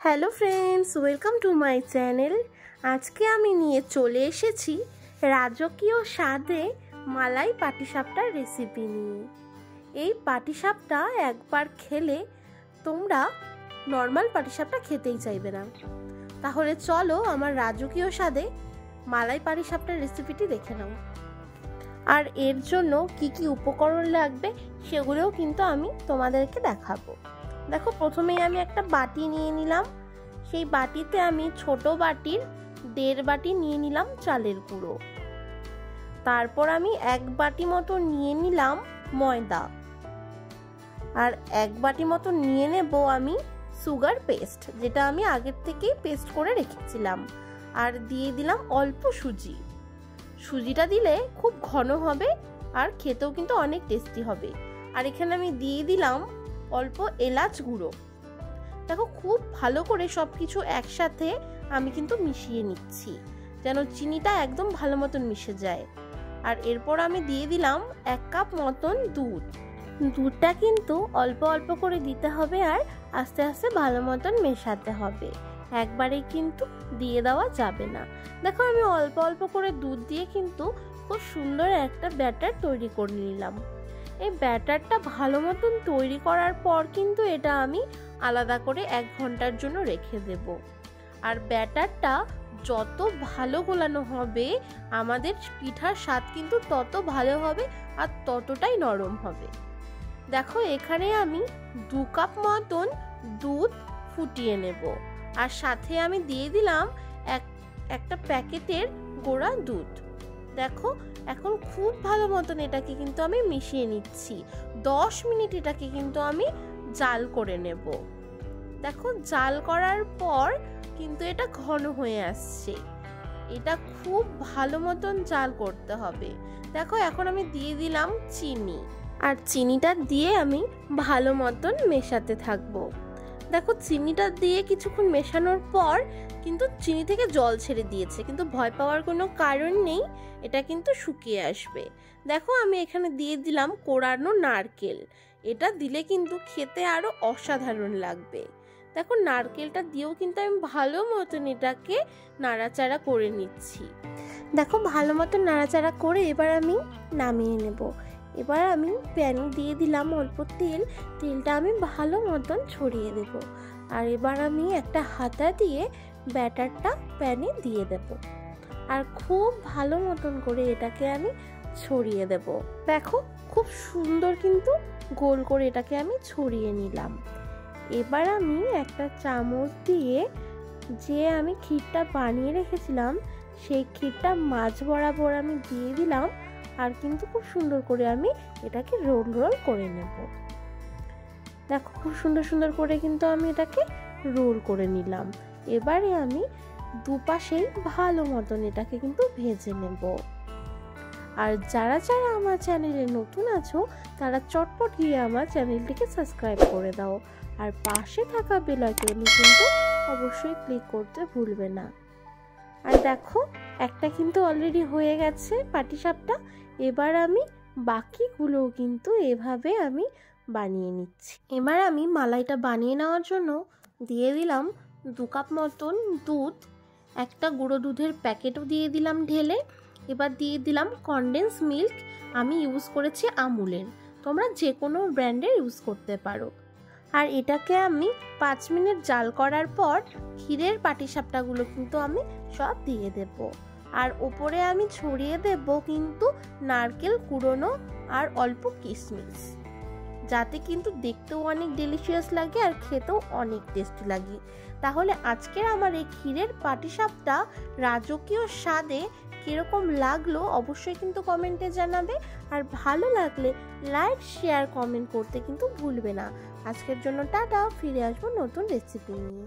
Hello friends, welcome to my channel. আজকে আমি নিয়ে চলে এসেছি রাজকীয় স্বাদে মালাই পাটিসাপটার রেসিপি নিয়ে। এই পাটিসাপটা একবার খেলে তোমরা নর্মাল পাটিসাপটা খেতেই চাইবে না। তাহলে চলো আমার রাজকীয় স্বাদে মালাই পাটিসাপটার রেসিপিটি দেখে নাও। আর এর জন্য কি কি উপকরণ লাগবে সেগুলোও কিন্তু আমি তোমাদেরকে দেখাবো। দেখো, প্রথমেই আমি একটা বাটি নিয়ে নিলাম। সেই বাটিতে আমি ছোট বাটির 1.5 বাটি নিয়ে নিলাম চালের গুঁড়ো। তারপর আমি 1 বাটি মতো নিয়ে নিলাম ময়দা, আর 1 বাটি মতো নিয়ে নেব আমি সুগার পেস্ট, যেটা আমি আগের থেকেই পেস্ট করে রেখেছিলাম। আর দিয়ে দিলাম অল্প সুজি। সুজিটা দিলে খুব ঘন হবে আর খেতেও কিন্তু অনেক টেস্টি হবে। আর এখানে আমি দিয়ে দিলাম অল্প এলাচ গুঁড়ো। দেখো, খুব ভালো করে সব কিছু একসাথে আমি কিন্তু মিশিয়ে নিচ্ছি, যেন চিনিটা একদম ভালো মতন মিশে যায়। আর এরপর আমি দিয়ে দিলাম 1 কাপ মতন দুধ। দুধটা কিন্তু অল্প অল্প করে দিতে হবে আর আস্তে আস্তে ভালো মতন মেশাতে হবে, একবারে কিন্তু দিয়ে দেওয়া যাবে না। দেখো, আমি অল্প অল্প করে দুধ দিয়ে কিন্তু খুব সুন্দর একটা ব্যাটার তৈরি করে নিলাম। এই ব্যাটারটা ভালো মতন তৈরি করার পর কিন্তু এটা আমি আলাদা করে 1 ঘন্টার জন্য রেখে দেব। আর ব্যাটারটা যত ভালো গোলানো হবে আমাদের পিঠার স্বাদ কিন্তু তত ভালো হবে আর ততটাই নরম হবে। দেখো, এখানে আমি 2 কাপ মতন দুধ ফুটিয়ে নেব, আর সাথে আমি দিয়ে দিলাম একটা প্যাকেটের গোড়া দুধ। দেখো, এখন খুব ভালো মতন এটাকে কিন্তু আমি মিশিয়ে নিচ্ছি। 10 মিনিট এটাকে কিন্তু আমি জাল করে নেব। দেখো, জাল করার পর কিন্তু এটা ঘন হয়ে আসছে। এটা খুব ভালো মতন জাল করতে হবে। দেখো, এখন আমি দিয়ে দিলাম চিনি, আর চিনিটা দিয়ে আমি ভালো মতন মেশাতে থাকবো। দেখো, চিনিটা দিয়ে কিছুক্ষণ মেশানোর পর কিন্তু চিনি থেকে জল ছেড়ে দিয়েছে, কিন্তু ভয় পাওয়ার কোনো কারণ নেই, এটা কিন্তু শুকিয়ে আসবে। দেখো, আমি এখানে দিয়ে দিলাম কোড়ানো নারকেল। এটা দিলে কিন্তু খেতে আরো অসাধারণ লাগবে। দেখো, নারকেলটা দিয়েও কিন্তু আমি ভালো মতন এটাকে নাড়াচাড়া করে নিচ্ছি। দেখো, ভালো মতন নাড়াচাড়া করে এবার আমি নামিয়ে নেব। এবার আমি প্যানে দিয়ে দিলাম অল্প তেল। তেলটা আমি ভালো মতন ছড়িয়ে দেব, আর এবার আমি একটা হাতা দিয়ে ব্যাটারটা প্যানে দিয়ে দেব, আর খুব ভালো মতন করে এটাকে আমি ছড়িয়ে দেব। দেখো, খুব সুন্দর কিন্তু গোল করে এটাকে আমি ছড়িয়ে নিলাম। এবার আমি একটা চামচ দিয়ে যে আমি ক্ষীরটা বানিয়ে রেখেছিলাম সেই ক্ষীরটা মাঝ বরাবর আমি দিয়ে দিলাম, আর কিন্তু খুব সুন্দর করে আমি এটাকে রোল রোল করে নেব। দেখো, খুব সুন্দর সুন্দর করে কিন্তু আমি এটাকে রোল করে নিলাম। এবারে আমি দুপাশেই ভালো মতন এটাকে কিন্তু ভেজে নেব। আর যারা যারা আমার চ্যানেলে নতুন আছো তারা চটপট গিয়ে আমার চ্যানেলটিকে সাবস্ক্রাইব করে দাও, আর পাশে থাকা বেল আইকনে কিন্তু অবশ্যই ক্লিক করতে ভুলবে না। আর দেখো, একটা কিন্তু অলরেডি হয়ে গেছে পাটিসাপটা। এবার আমি বাকিগুলোও কিন্তু এভাবে আমি বানিয়ে নিচ্ছি। এবার আমি মালাইটা বানিয়ে নেওয়ার জন্য দিয়ে দিলাম 2 কাপ মতন দুধ। একটা গুঁড়ো দুধের প্যাকেটও দিয়ে দিলাম ঢেলে। এবার দিয়ে দিলাম কনডেন্স মিল্ক। আমি ইউজ করেছি আমুলের, তোমরা যে কোনো ব্র্যান্ডের ইউজ করতে পারো। আর এটাকে আমি 5 মিনিট জাল করার পর ক্ষীরের পাটিসাপটাগুলো কিন্তু আমি সব দিয়ে দেব, আর ওপরে আমি ছড়িয়ে দেব কিন্তু নারকেল কুড়োনো আর অল্প কিশমিশ, যাতে কিন্তু দেখতেও অনেক ডেলিশিয়াস লাগে আর খেতেও অনেক টেস্টি লাগে। তাহলে আজকের আমার এই ক্ষীরের পাটিসাপটা রাজকীয় স্বাদে কিরকম লাগলো অবশ্যই কিন্তু কমেন্টে জানাবে, আর ভালো লাগলে লাইক শেয়ার কমেন্ট করতে কিন্তু ভুলবে না। আজকের জন্য টাটা, ফিরে আসবো নতুন রেসিপি নিয়ে।